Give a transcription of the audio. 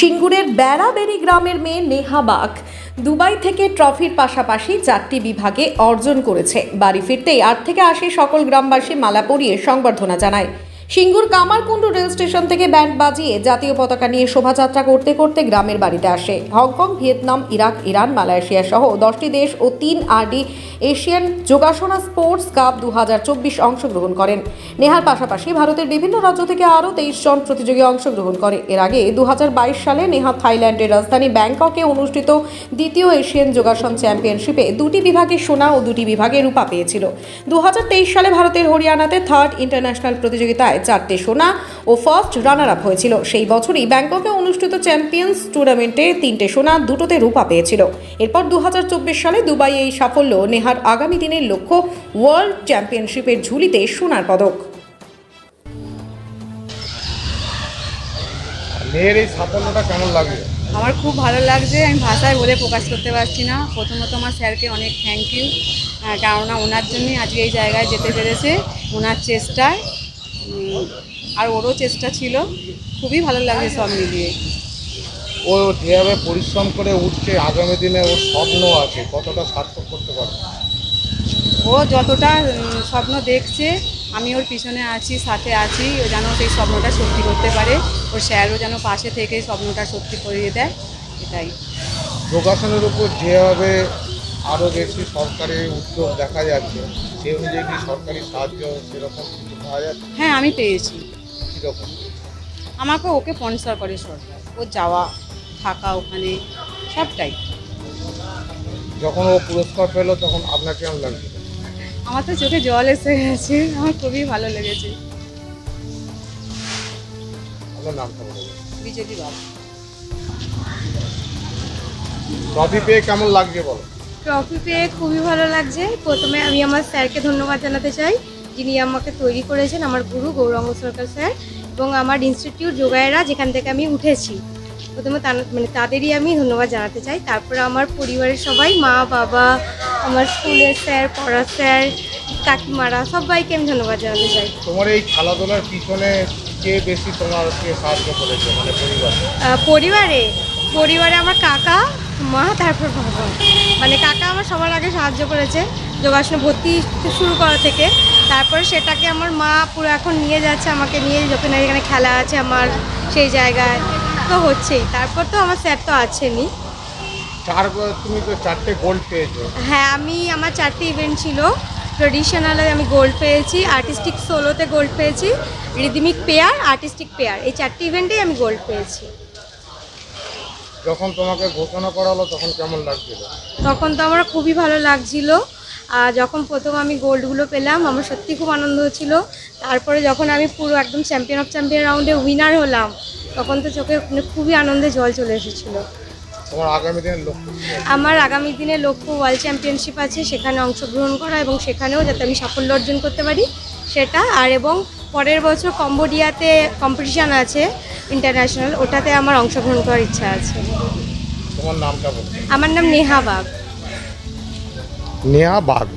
সিঙ্গুরের বেড়াবেড়ি গ্রামের মেয়ে Neha bug Dubai থেকে ট্রফির পাশাপাশি 4টি বিভাগে অর্জন করেছে। বাড়ি ফিরতেই 8 থেকে 80 সকল গ্রামবাসী মালা পরিয়ে সংবর্ধনা জানায়। সিঙ্গুর কামারকুণ্ডু রেল স্টেশন থেকে ব্যান্ড বাজিয়ে জাতীয় পতাকা নিয়ে শোভাযাত্রা করতে করতে গ্রামের বাড়িতে আসে। Hong Kong, Vietnam, Iraq, Iran, Malaysia সহ 10টি দেশ ও 3 RD Asian Yogasana sports cup 2024 অংশগ্রহণ করেন। নেহার পাশাপাশি ভারতের বিভিন্ন রাজ্য থেকে আরও 23 জন প্রতিযোগী অংশগ্রহণ করে। এর আগে 2022 সালে নেহা থাইল্যান্ডের রাজধানী ব্যাংককে অনুষ্ঠিত দ্বিতীয় এশিয়ান যোগাসন চ্যাম্পিয়নশিপে 2টি বিভাগে সোনা ও 2টি বিভাগে রূপা পেয়েছিল। 2023 সালে ভারতের হরিয়ানাতে 3rd ইন্টারন্যাশনাল প্রতিযোগিতায় 4টে সোনা ও ফার্স্ট রানার আপ হয়েছিল। সেই বছরই ব্যাংককে অনুষ্ঠিত চ্যাম্পিয়ন্স টুর্নামেন্টে 3টে সোনা, 2টোতে রূপা পেয়েছিল। এরপর 2024 সালে দুবাই এই সাফল্য নেহার আগামী দিনের লক্ষ্য ওয়ার্ল্ড চ্যাম্পিয়নশিপের ঝুলিতে সোনার পদক। মেয়ের এই সাফল্যটা কেমন লাগে? আমার খুব ভালো লাগছে, আমি ভাষায় বলে প্রকাশ করতে পারছি না। প্রথমত আমার স্যারকে অনেক থ্যাংক ইউ, কেননা ওনার জন্যই আজকে এই জায়গায় যেতে পেরেছে। ওনার চেষ্টায় আর ওরও চেষ্টা ছিল, খুবই ভালো লাগছে সব মিলিয়ে। ও যেভাবে পরিশ্রম করে উঠছে, আগামী দিনে ওর স্বপ্ন আছে, কতটা সার্থক করতে পারে? ও যতটা স্বপ্ন দেখছে আমি ওর পিছনে আছি, সাথে আছি। ও যেন সেই স্বপ্নটা সত্যি করতে পারে, ওর স্যারও যেন পাশে থেকে স্বপ্নটা সত্যি করিয়ে দেয়, এটাই। যোগাসনের উপর যেভাবে আরও বেশি সরকারি উদ্যোগ দেখা যাচ্ছে, সেই অনুযায়ী কি সরকারি সাহায্য সেরকম কিছু পাওয়া যাচ্ছে? হ্যাঁ, আমি পেয়েছি। কীরকম? আমাকে ওকে স্পন্সর করে সরকার, ও যাওয়া থাকা ওখানে সবটাই। যখন ও পুরস্কার পেলো তখন আপনার কেমন লাগছে? আমার তো চোখে জল এসে গেছে, আমার খুবই ভালো লেগেছে। আপনার নামটা বলুন। বিজেপি বাবু। ট্রফি পেয়ে কেমন লাগছে বলো? ট্রফি পেয়ে খুবই ভালো লাগছে। প্রথমে আমি আমার স্যারকে ধন্যবাদ জানাতে চাই, যিনি আমাকে তৈরি করেছেন, আমার গুরু গৌরাঙ্গ সরকার স্যার, এবং আমার ইনস্টিটিউট যোগায়রা, যেখান থেকে আমি উঠেছি। প্রথমে তাদেরই আমি ধন্যবাদ জানাতে চাই। তারপরে আমার পরিবারের সবাই, মা বাবা, আমার স্কুলের স্যার, পড়ার স্যার, কাকিমারা, সবাইকে আমি ধন্যবাদ জানাতে চাই। তোমার এই খেলাধুলার পিছনে কে বেশি তোমাকে সাহায্য করেছে, মানে পরিবারে আমার কাকা, মা, তারপর বাবা। মানে কাকা আমার সবার আগে সাহায্য করেছে যোগাসনে ভর্তি শুরু করা থেকে। তারপরে সেটাকে আমার মা পুরো এখন নিয়ে যাচ্ছে, আমাকে নিয়ে যত না এখানে খেলা আছে আমার সেই জায়গায় তো হচ্ছেই। তারপর তো আমার স্যার তো আছেনই। তুমি তো 4টে গোল্ড পেয়েছো। হ্যাঁ, আমার 4টি ইভেন্ট ছিল। ট্রেডিশনালে আমি গোল্ড পেয়েছি, আর্টিস্টিক সোলোতে গোল্ড পেয়েছি, রিদমিক পেয়ার, আর্টিস্টিক পেয়ার, এই 4টি ইভেন্টেই আমি গোল্ড পেয়েছি। যখন তোমাকে ঘোষণা করা হলো তখন কেমন লাগছিল? তখন তো আমার খুবই ভালো লাগছিল। আর যখন প্রথম আমি গোল্ডগুলো পেলাম, আমার সত্যি খুব আনন্দ হচ্ছিল। তারপরে যখন আমি পুরো একদম চ্যাম্পিয়ন অফ চ্যাম্পিয়ন রাউন্ডে উইনার হলাম, তখন তো চোখে খুবই আনন্দে জল চলে এসেছিলো। তোমার আগামী দিনের লক্ষ্য? আমার আগামী দিনের লক্ষ্য ওয়ার্ল্ড চ্যাম্পিয়নশিপ আছে, সেখানে অংশগ্রহণ করা এবং সেখানেও যাতে আমি সাফল্য অর্জন করতে পারি সেটা। আর এবং পরের বছর কম্বোডিয়াতে কম্পিটিশান আছে ইন্টারন্যাশনাল, ওটাতে আমার অংশগ্রহণ করার ইচ্ছা আছে। তোমার নামটা বলুন। আমার নাম নেহা বাগ। নেহা বাগ।